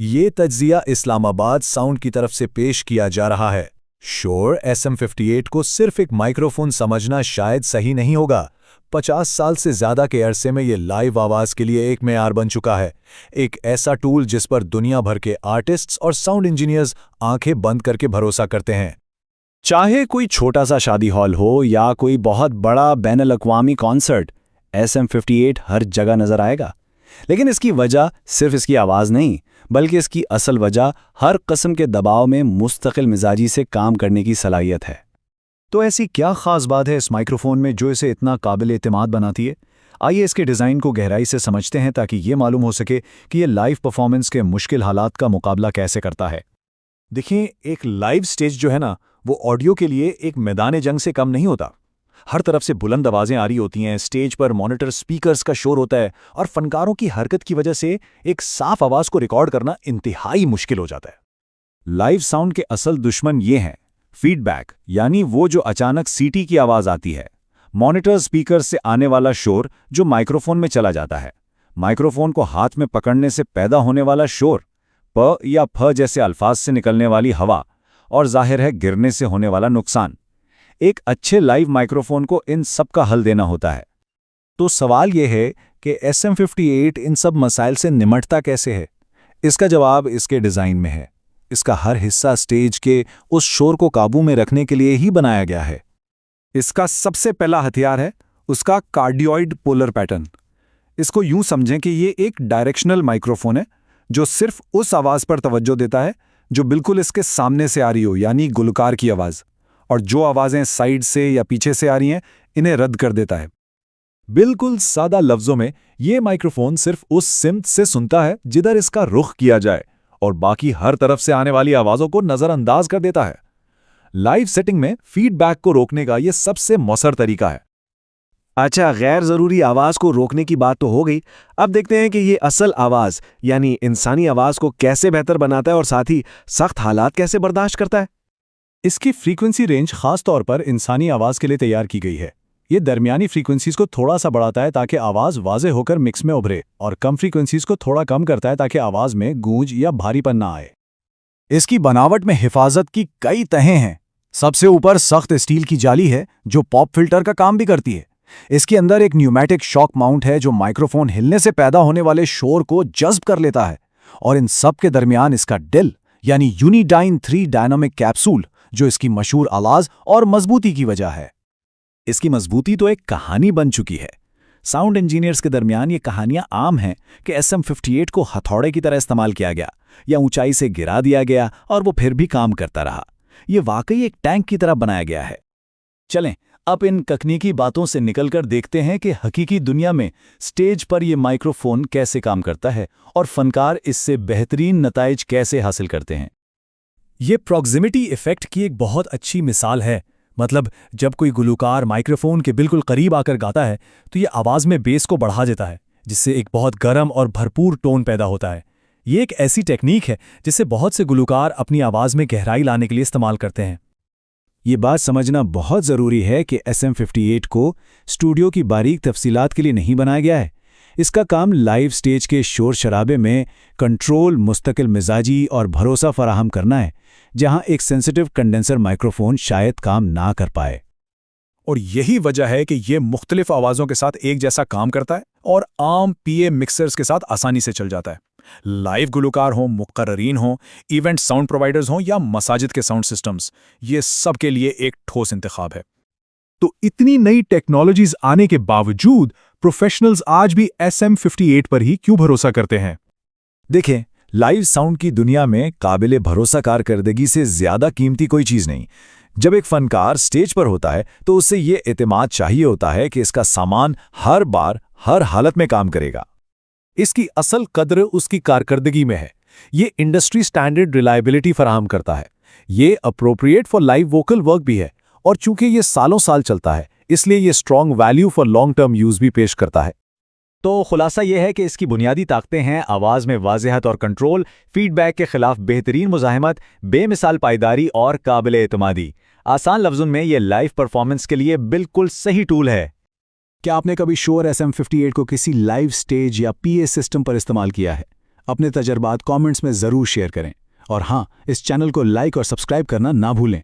ये तज्जिया इस्लामाबाद साउंड की तरफ से पेश किया जा रहा है। शोर SM58 को सिर्फ एक माइक्रोफोन समझना शायद सही नहीं होगा। 50 साल से ज़्यादा के अरसे में ये लाइव आवाज़ के लिए एक मेयार बन चुका है, एक ऐसा टूल जिस पर दुनिया भर के आर्टिस्ट्स और साउंड इंजीनियर्स आंखें बंद करके भरोसा करते हैं। चाहे कोई छोटा सा शादी हॉल हो या कोई बहुत बड़ा बैनुल अक़वामी कॉन्सर्ट, SM58 हर जगह नजर आएगा। लेकिन इसकी वजह सिर्फ इसकी आवाज़ नहीं, बल्कि इसकी असल वजह हर किस्म के दबाव में मुस्तकिल मिजाजी से काम करने की सलाहियत है। तो ऐसी क्या खास बात है इस माइक्रोफोन में जो इसे इतना काबिल एतमाद बनाती है? आइए इसके डिज़ाइन को गहराई से समझते हैं ताकि ये मालूम हो सके कि ये लाइव परफॉर्मेंस के मुश्किल हालात का मुकाबला कैसे करता है। देखिए, एक लाइव स्टेज जो है ना, वो ऑडियो के लिए एक मैदान जंग से कम नहीं होता। हर तरफ से बुलंद आवाज़ें आ रही होती हैं, स्टेज पर मॉनिटर स्पीकर्स का शोर होता है और फनकारों की हरकत की वजह से एक साफ आवाज़ को रिकॉर्ड करना इंतहाई मुश्किल हो जाता है। लाइव साउंड के असल दुश्मन ये हैं फीडबैक, यानी वो जो अचानक सीटी की आवाज़ आती है, मॉनिटर स्पीकर से आने वाला शोर जो माइक्रोफोन में चला जाता है, माइक्रोफोन को हाथ में पकड़ने से पैदा होने वाला शोर, प या फ जैसे अल्फाज से निकलने वाली हवा, और जाहिर है गिरने से होने वाला नुकसान। एक अच्छे लाइव माइक्रोफोन को इन सब का हल देना होता है। तो सवाल यह है कि SM58 इन सब मसाइल से निमटता कैसे है? इसका जवाब इसके डिज़ाइन में है। इसका हर हिस्सा स्टेज के उस शोर को काबू में रखने के लिए ही बनाया गया है। इसका सबसे पहला हथियार है उसका कार्डियोइड पोलर पैटर्न। इसको यूं समझें कि ये एक डायरेक्शनल माइक्रोफोन है जो सिर्फ उस आवाज़ पर तवज्जो देता है जो बिल्कुल इसके सामने से आ रही हो, यानी गुलकार की आवाज़, और जो आवाज़ें साइड से या पीछे से आ रही हैं इन्हें रद्द कर देता है। बिल्कुल सादा लफ्ज़ों में, ये माइक्रोफोन सिर्फ उस सिमत से सुनता है जिधर इसका रुख किया जाए और बाकी हर तरफ से आने वाली आवाज़ों को नज़रअंदाज कर देता है। लाइव सेटिंग में फीडबैक को रोकने का यह सबसे मौसर तरीका है। अच्छा, गैर ज़रूरी आवाज़ को रोकने की बात तो हो गई। अब देखते हैं कि ये असल आवाज़ यानी इंसानी आवाज़ को कैसे बेहतर बनाता है और साथ ही सख्त हालात कैसे बर्दाश्त करता है। इसकी फ्रीक्वेंसी रेंज खास तौर पर इंसानी आवाज़ के लिए तैयार की गई है। ये दरमियानी फ्रीक्वेंसीज को थोड़ा सा बढ़ाता है ताकि आवाज़ वाज़े होकर मिक्स में उभरे, और कम फ्रीक्वेंसीज को थोड़ा कम करता है ताकि आवाज़ में गूंज या भारीपन ना आए। इसकी बनावट में हिफाजत की कई तहें हैं। सबसे ऊपर सख्त स्टील की जाली है जो पॉप फिल्टर का काम भी करती है। इसके अंदर एक न्यूमेटिक शॉक माउंट है जो माइक्रोफोन हिलने से पैदा होने वाले शोर को जज्ब कर लेता है, और इन सब के दरमियान इसका डिल यानी यूनिडाइन 3 डायनामिक कैप्सूल जो इसकी मशहूर आवाज़ और मजबूती की वजह है। इसकी मजबूती तो एक कहानी बन चुकी है। साउंड इंजीनियर्स के दरमियान ये कहानियां आम हैं कि SM58 को हथौड़े की तरह इस्तेमाल किया गया या ऊंचाई से गिरा दिया गया और वो फिर भी काम करता रहा। ये वाकई एक टैंक की तरह बनाया गया है। चलें अब इन तकनीकी बातों से निकलकर देखते हैं कि हकीकी दुनिया में स्टेज पर यह माइक्रोफोन कैसे काम करता है और फनकार इससे बेहतरीन नताइज कैसे हासिल करते हैं। ये प्रॉक्सिमिटी इफेक्ट की एक बहुत अच्छी मिसाल है। मतलब जब कोई गुलकार माइक्रोफोन के बिल्कुल करीब आकर गाता है तो ये आवाज़ में बेस को बढ़ा देता है, जिससे एक बहुत गर्म और भरपूर टोन पैदा होता है। ये एक ऐसी टेक्निक है जिसे बहुत से गुलकार अपनी आवाज़ में गहराई लाने के लिए इस्तेमाल करते हैं। ये बात समझना बहुत ज़रूरी है कि SM58 को स्टूडियो की बारीक तफसीलात के लिए नहीं बनाया गया है। इसका काम लाइव स्टेज के शोर शराबे में कंट्रोल, मुस्तकिल मिजाजी और भरोसा फराहम करना है, जहां एक सेंसिटिव कंडेंसर माइक्रोफोन शायद काम ना कर पाए। और यही वजह है कि ये मुख्तलिफ आवाज़ों के साथ एक जैसा काम करता है और आम PA मिक्सर्स के साथ आसानी से चल जाता है। लाइव गुलकार हों, मुक़र्ररीन हों, इवेंट साउंड प्रोवाइडर्स हों या मसाजिद के साउंड सिस्टम्स, ये सब के लिए एक ठोस इंतखाब है। तो इतनी नई टेक्नोलॉजीज आने के बावजूद प्रोफेशनल्स आज भी SM58 पर ही क्यों भरोसा करते हैं? देखें, लाइव साउंड की दुनिया में काबिले भरोसा कारकर्दगी से ज़्यादा कीमती कोई चीज़ नहीं। जब एक फनकार स्टेज पर होता है तो उसे ये एतमाद चाहिए होता है कि इसका सामान हर बार हर हालत में काम करेगा। इसकी असल कद्र उसकी कारकर्दगी में है। ये इंडस्ट्री स्टैंडर्ड रिलायबिलिटी फराहम करता है। ये appropriate for live vocal work भी है, और चूंकि ये सालों साल चलता है इसलिए ये strong value for long term use भी पेश करता है। तो खुलासा यह है कि इसकी बुनियादी ताकतें हैं आवाज़ में वाज़ेहत और कंट्रोल, फीडबैक के खिलाफ बेहतरीन मुज़ाहमत, बेमिसाल पायदारी और काबिले एतमादी। आसान लफ्ज़ों में ये लाइव परफॉर्मेंस के लिए बिल्कुल सही टूल है। क्या आपने कभी शोर SM58 को किसी लाइव स्टेज या PA सिस्टम पर इस्तेमाल किया है? अपने तजर्बात कमेंट्स में ज़रूर शेयर करें और हाँ, इस चैनल को लाइक और सब्सक्राइब करना ना भूलें।